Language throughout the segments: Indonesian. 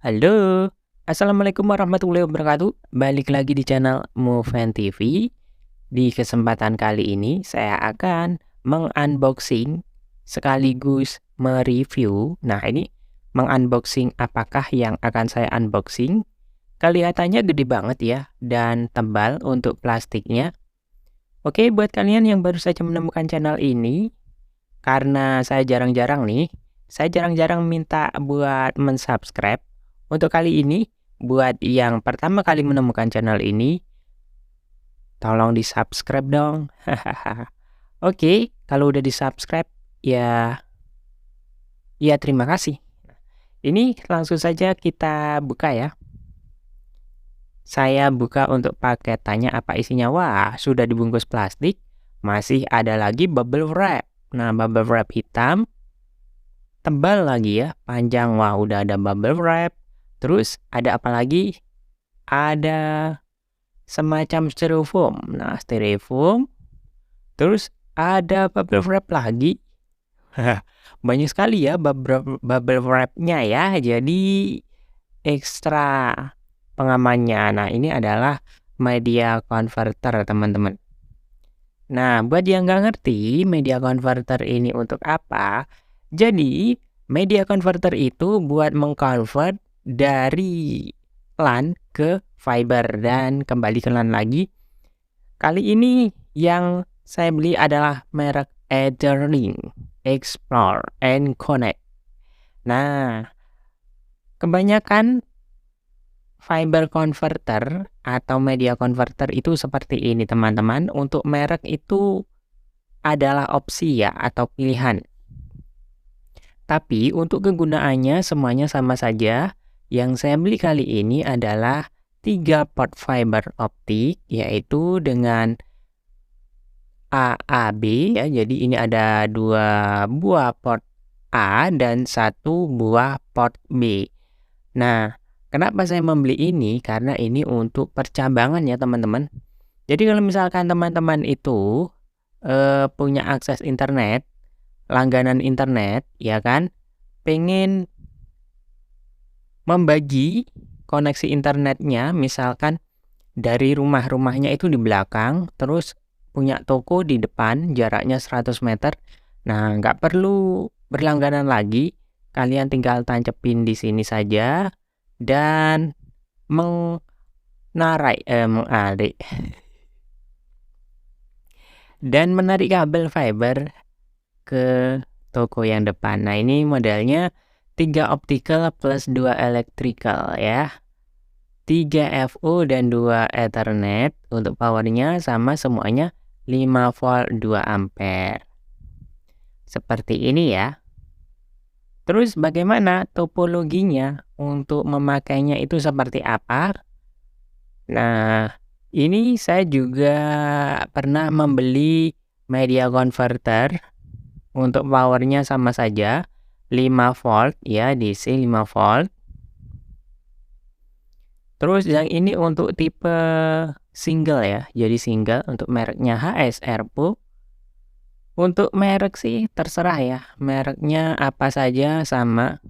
Halo, Assalamualaikum warahmatullahi wabarakatuh. Balik lagi di channel Moven TV. Di kesempatan kali ini saya akan mengunboxing sekaligus mereview. Nah, ini mengunboxing apakah yang akan saya unboxing? Kelihatannya gede banget ya dan tebal untuk plastiknya. Oke, buat kalian yang baru saja menemukan channel ini, karena saya jarang-jarang minta buat mensubscribe. Untuk kali ini, buat yang pertama kali menemukan channel ini, tolong di-subscribe dong. Oke, kalau udah di-subscribe, ya terima kasih. Ini langsung saja kita buka ya. Saya buka untuk paketannya, apa isinya? Wah, sudah dibungkus plastik, masih ada lagi bubble wrap. Nah, bubble wrap hitam, tebal lagi ya, panjang. Wah, udah ada bubble wrap. Terus ada apa lagi? Ada semacam styrofoam. Nah, styrofoam. Terus ada bubble wrap lagi. Banyak sekali ya bubble wrap-nya ya. Jadi ekstra pengamannya. Nah, ini adalah media converter, teman-teman. Nah, buat yang nggak ngerti media converter ini untuk apa? Jadi, media converter itu buat mengconvert dari LAN ke fiber dan kembali ke LAN lagi. Kali ini yang saya beli adalah merek Etherlink Explore and Connect. Nah, kebanyakan fiber converter atau media converter itu seperti ini, teman-teman. Untuk merek itu adalah opsi ya atau pilihan. Tapi untuk kegunaannya semuanya sama saja. Yang saya beli kali ini adalah 3 port fiber optik, yaitu dengan AAB ya. Jadi ini ada 2 buah port A dan 1 buah port B. Nah, kenapa saya membeli ini? Karena ini untuk percabangan ya, teman-teman. Jadi kalau misalkan teman-teman itu punya akses internet, langganan internet, ya kan, pengen membagi koneksi internetnya, misalkan dari rumahnya itu di belakang, terus punya toko di depan, jaraknya 100 meter. Nah, nggak perlu berlangganan lagi, kalian tinggal tancepin di sini saja dan menarik dan menarik kabel fiber ke toko yang depan. Nah, ini modelnya 3 optical plus 2 electrical ya. 3 FO dan 2 Ethernet untuk powernya, sama semuanya 5 volt 2 ampere. Seperti ini ya. Terus bagaimana topologinya untuk memakainya itu seperti apa? Nah, ini saya juga pernah membeli media converter. Untuk powernya sama saja 5 volt ya, DC 5 volt. Terus yang ini untuk tipe single ya, jadi single untuk mereknya HSR Pro. Untuk merek sih terserah ya, mereknya apa saja sama,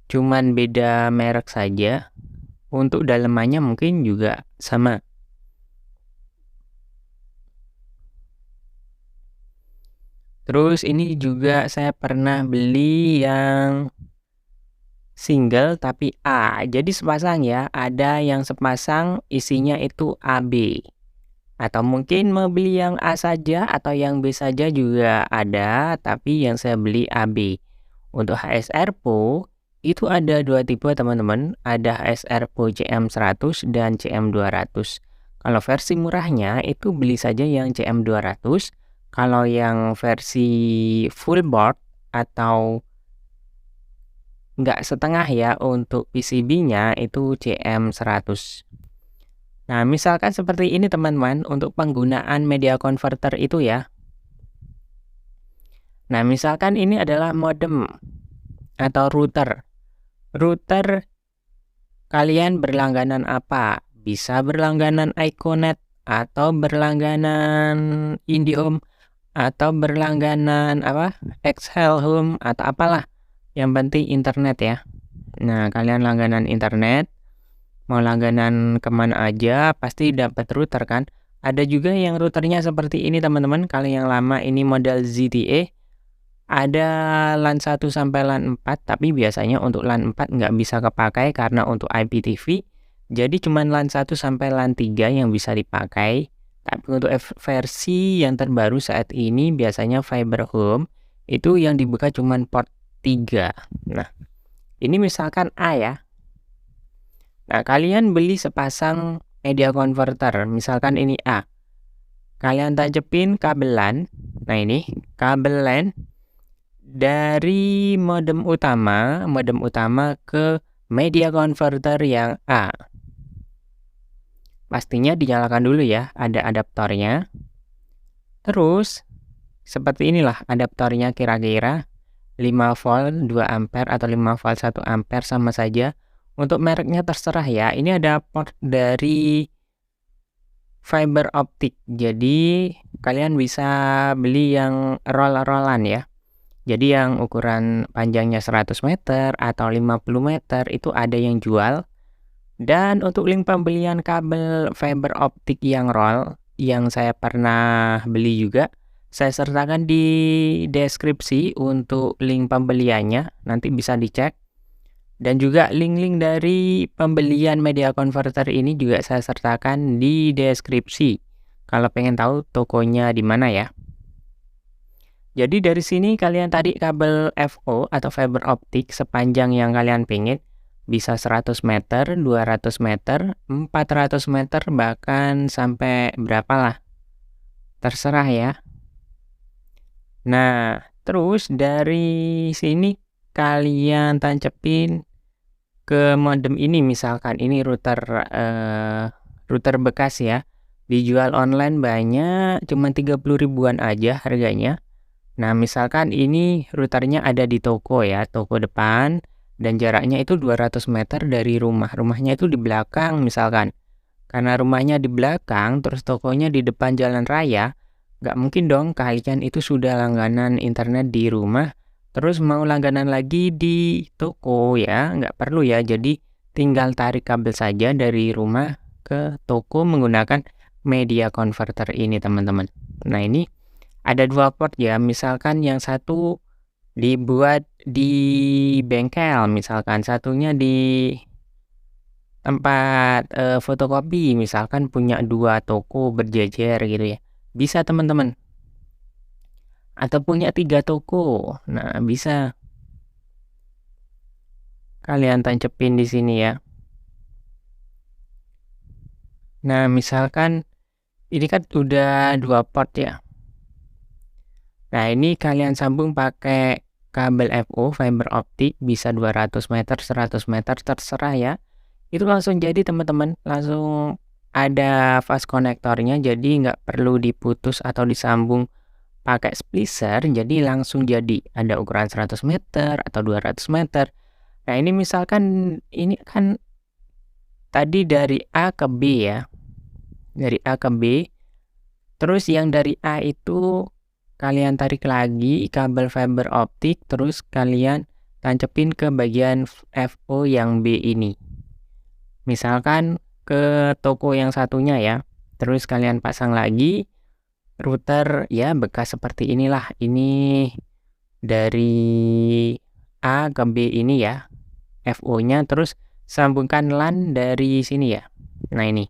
cuman beda merek saja. Untuk dalemannya mungkin juga sama. Terus ini juga saya pernah beli yang single tapi A. Jadi sepasang ya, ada yang sepasang isinya itu AB. Atau mungkin mau beli yang A saja atau yang B saja juga ada, tapi yang saya beli AB. Untuk HSR Pro itu ada 2 tipe, teman-teman. Ada HSR Pro CM100 dan CM200. Kalau versi murahnya itu beli saja yang CM200. Kalau yang versi full board atau nggak setengah ya untuk PCB-nya itu CM100. Nah, misalkan seperti ini teman-teman untuk penggunaan media converter itu ya. Nah, misalkan ini adalah modem atau router. Router kalian berlangganan apa? Bisa berlangganan Iconet atau berlangganan IndiHome atau berlangganan Xhel Home atau apalah. Yang penting internet ya. Nah, kalian langganan internet, mau langganan kemana aja, pasti dapat router kan. Ada juga yang routernya seperti ini teman-teman, kalau yang lama ini model ZTE, ada LAN 1 sampai LAN 4, tapi biasanya untuk LAN 4 nggak bisa kepakai karena untuk IPTV, jadi cuman LAN 1 sampai LAN 3 yang bisa dipakai. Tapi untuk versi yang terbaru saat ini biasanya Fiber Home, itu yang dibuka cuman port 3. Nah, ini misalkan A ya. Nah, kalian beli sepasang media converter, misalkan ini A. Kalian tancapin kabel LAN. Nah, ini kabel LAN dari modem utama ke media converter yang A. Pastinya dinyalakan dulu ya, ada adaptornya. Terus seperti inilah adaptornya, kira-kira 5 volt 2 ampere atau 5 volt 1 ampere sama saja. Untuk mereknya terserah ya. Ini ada port dari fiber optik. Jadi kalian bisa beli yang roll-rollan ya. Jadi yang ukuran panjangnya 100 meter atau 50 meter itu ada yang jual. Dan untuk link pembelian kabel fiber optik yang roll yang saya pernah beli juga, saya sertakan di deskripsi untuk link pembeliannya, nanti bisa dicek. Dan juga link-link dari pembelian media converter ini juga saya sertakan di deskripsi. Kalau pengen tahu tokonya di mana ya. Jadi dari sini kalian tarik kabel FO atau fiber optik sepanjang yang kalian pengen. Bisa 100 meter, 200 meter, 400 meter, bahkan sampai berapa lah. Terserah ya. Nah, terus dari sini kalian tancapin ke modem ini, misalkan ini router bekas ya. Dijual online banyak, cuma 30 ribuan aja harganya. Nah, misalkan ini routernya ada di toko ya, toko depan, dan jaraknya itu 200 meter dari rumah. Rumahnya itu di belakang misalkan. Karena rumahnya di belakang, terus tokonya di depan jalan raya, nggak mungkin dong kalian itu sudah langganan internet di rumah, terus mau langganan lagi di toko ya, nggak perlu ya. Jadi tinggal tarik kabel saja dari rumah ke toko menggunakan media converter ini teman-teman. Nah, ini ada 2 port ya, misalkan yang satu dibuat di bengkel, misalkan satunya di tempat fotokopi, misalkan punya 2 toko berjejer gitu ya, bisa teman-teman. Atau punya 3 toko, nah bisa. Kalian tancapin di sini ya. Nah, misalkan ini kan udah 2 port ya. Nah, ini kalian sambung pakai kabel FO, fiber optik, bisa 200 meter, 100 meter, terserah ya. Itu langsung jadi teman-teman, langsung ada fast konektornya, jadi nggak perlu diputus atau disambung pakai splicer, jadi langsung jadi. Ada ukuran 100 meter atau 200 meter. Nah, ini misalkan ini kan tadi dari A ke B ya. Dari A ke B. Terus yang dari A itu kalian tarik lagi kabel fiber optik, terus kalian tancapin ke bagian FO yang B ini. Misalkan ke toko yang satunya ya. Terus kalian pasang lagi router ya bekas seperti inilah. Ini dari A ke B ini ya. FO-nya, terus sambungkan LAN dari sini ya. Nah, ini.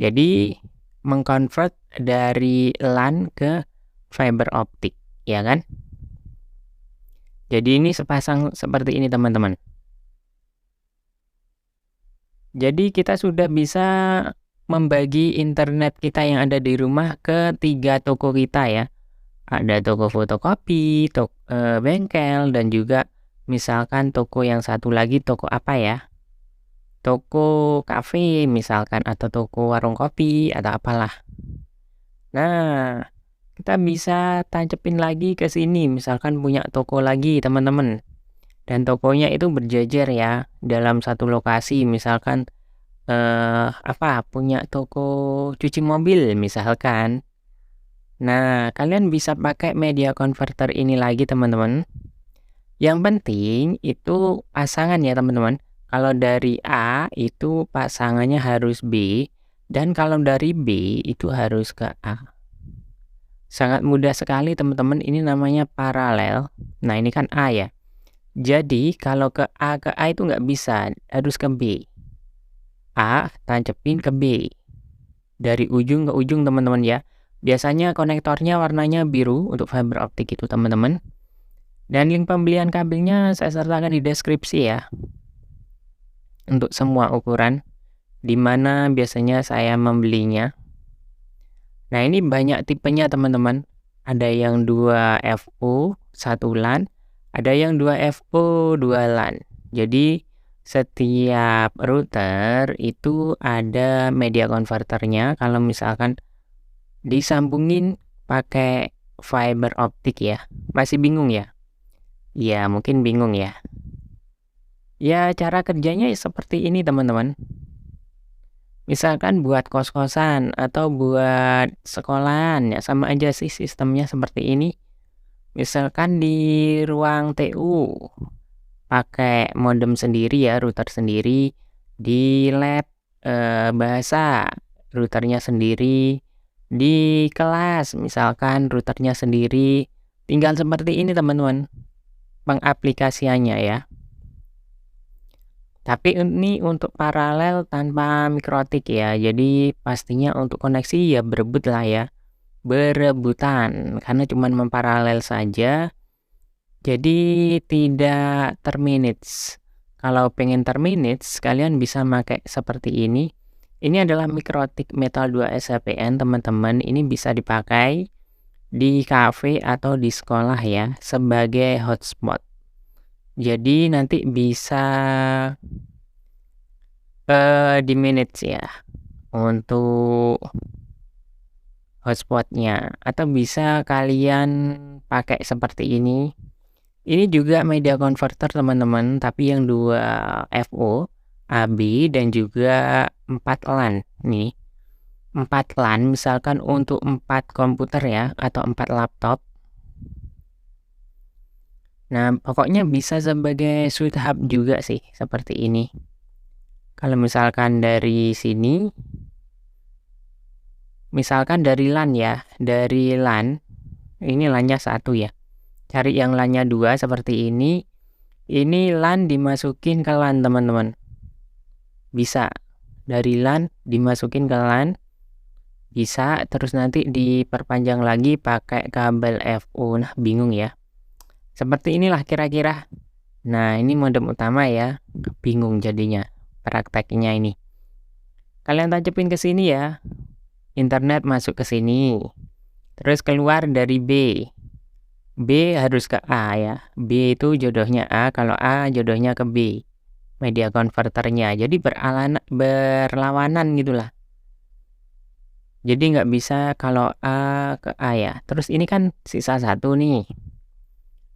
Jadi mengconvert dari LAN ke fiber optik, ya kan? Jadi ini sepasang seperti ini teman-teman. Jadi kita sudah bisa membagi internet kita yang ada di rumah ke 3 toko kita ya. Ada toko fotokopi, bengkel, dan juga misalkan toko yang satu lagi toko apa ya? Toko kafe misalkan, atau toko warung kopi atau apalah. Nah, kita bisa tancapin lagi ke sini, misalkan punya toko lagi teman-teman. Dan tokonya itu berjejer ya dalam satu lokasi, misalkan punya toko cuci mobil misalkan. Nah, kalian bisa pakai media converter ini lagi teman-teman. Yang penting itu pasangan ya teman-teman. Kalau dari A itu pasangannya harus B, dan kalau dari B itu harus ke A. Sangat mudah sekali teman-teman, ini namanya paralel. Nah ini kan A ya. Jadi kalau ke A itu nggak bisa, harus ke B. A tancepin ke B. Dari ujung ke ujung teman-teman ya. Biasanya konektornya warnanya biru untuk fiber optik itu teman-teman. Dan link pembelian kabelnya saya sertakan di deskripsi ya. Untuk semua ukuran, di mana biasanya saya membelinya. Nah ini banyak tipenya teman-teman. Ada yang 2 FO 1 LAN, ada yang 2 FO 2 LAN. Jadi setiap router itu ada media converternya. Kalau misalkan disambungin pakai fiber optik ya, masih bingung ya? Ya mungkin bingung ya. Ya cara kerjanya seperti ini teman-teman. Misalkan buat kos-kosan atau buat sekolahan ya sama aja sih sistemnya seperti ini. Misalkan di ruang TU pakai modem sendiri ya, router sendiri. Di lab bahasa routernya sendiri. Di kelas misalkan routernya sendiri. Tinggal seperti ini teman-teman pengaplikasiannya ya. Tapi ini untuk paralel tanpa mikrotik ya. Jadi pastinya untuk koneksi ya berebut lah ya. Berebutan karena cuman memparalel saja. Jadi tidak terminutes. Kalau pengen terminutes kalian bisa pakai seperti ini. Ini adalah mikrotik metal 2 SHPN teman-teman. Ini bisa dipakai di cafe atau di sekolah ya sebagai hotspot. Jadi nanti bisa di minutes ya untuk hotspotnya, atau bisa kalian pakai seperti ini. Ini juga media converter teman-teman, tapi yang 2 FO, AB dan juga 4 LAN nih. 4 LAN misalkan untuk 4 komputer ya atau 4 laptop. Nah, pokoknya bisa sebagai switch hub juga sih seperti ini. Kalau misalkan dari sini, misalkan dari LAN ya, dari LAN, ini LAN-nya 1 ya. Cari yang LAN-nya 2 seperti ini. Ini LAN dimasukin ke LAN teman-teman. Bisa. Dari LAN dimasukin ke LAN. Bisa, terus nanti diperpanjang lagi pakai kabel FO. Nah, bingung ya. Seperti inilah kira-kira. Nah, ini modem utama ya. Bingung jadinya prakteknya ini. Kalian tancapin ke sini ya. Internet masuk ke sini. Terus keluar dari B. B harus ke A ya. B itu jodohnya A, kalau A jodohnya ke B. Media converternya. Jadi berlawanan gitulah. Jadi nggak bisa kalau A ke A ya. Terus ini kan sisa 1 nih.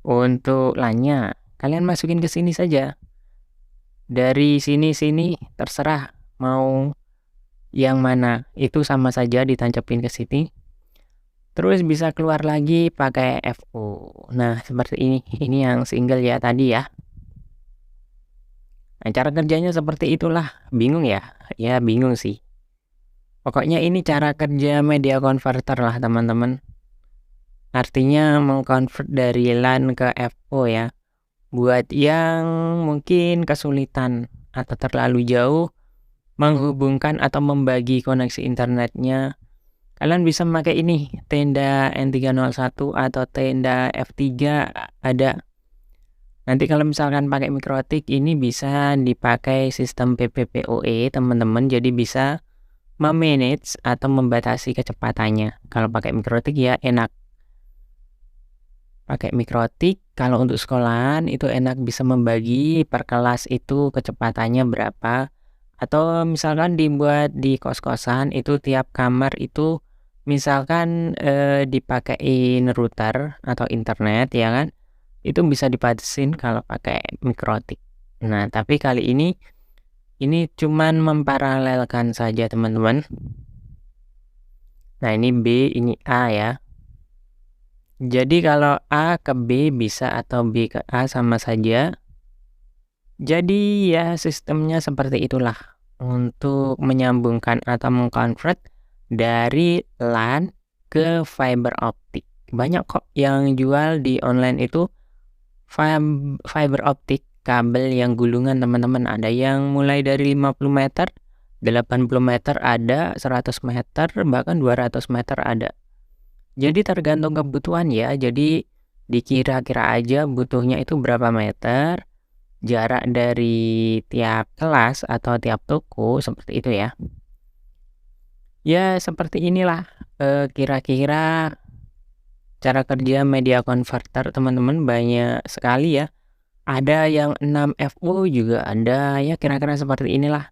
Untuk LAN-nya, kalian masukin ke sini saja. Dari sini terserah mau yang mana, itu sama saja ditancapin ke sini. Terus bisa keluar lagi pakai FO. Nah seperti ini yang single ya tadi ya. Nah cara kerjanya seperti itulah. Bingung ya? Ya bingung sih. Pokoknya ini cara kerja media converter lah teman-teman. Artinya mengkonvert dari LAN ke FO ya. Buat yang mungkin kesulitan atau terlalu jauh menghubungkan atau membagi koneksi internetnya, kalian bisa memakai ini, tenda N301 atau tenda F3 ada. Nanti kalau misalkan pakai mikrotik ini bisa dipakai sistem PPPoE teman-teman, jadi bisa memanage atau membatasi kecepatannya. Kalau pakai mikrotik ya enak. Pakai mikrotik kalau untuk sekolahan itu enak, bisa membagi per kelas itu kecepatannya berapa. Atau misalkan dibuat di kos-kosan itu tiap kamar itu misalkan dipakein router atau internet ya kan. Itu bisa dibatasin kalau pakai mikrotik. Nah, tapi kali ini cuman memparalelkan saja teman-teman. Nah, ini B, ini A ya. Jadi kalau A ke B bisa atau B ke A sama saja. Jadi ya sistemnya seperti itulah untuk menyambungkan atau mengkonvert dari LAN ke fiber optik. Banyak kok yang jual di online itu fiber optik, kabel yang gulungan teman-teman. Ada yang mulai dari 50 meter, 80 meter ada, 100 meter, bahkan 200 meter ada. Jadi tergantung kebutuhan ya. Jadi dikira-kira aja butuhnya itu berapa meter, jarak dari tiap kelas atau tiap toko seperti itu ya. Ya seperti inilah kira-kira cara kerja media converter teman-teman, banyak sekali ya. Ada yang 6 VO juga ada ya, kira-kira seperti inilah.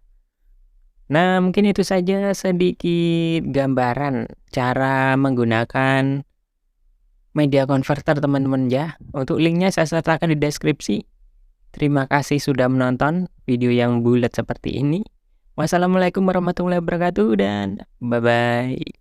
Nah, mungkin itu saja sedikit gambaran cara menggunakan media converter teman-teman ya. Untuk linknya saya sertakan di deskripsi. Terima kasih sudah menonton video yang bulat seperti ini. Wassalamualaikum warahmatullahi wabarakatuh dan bye-bye.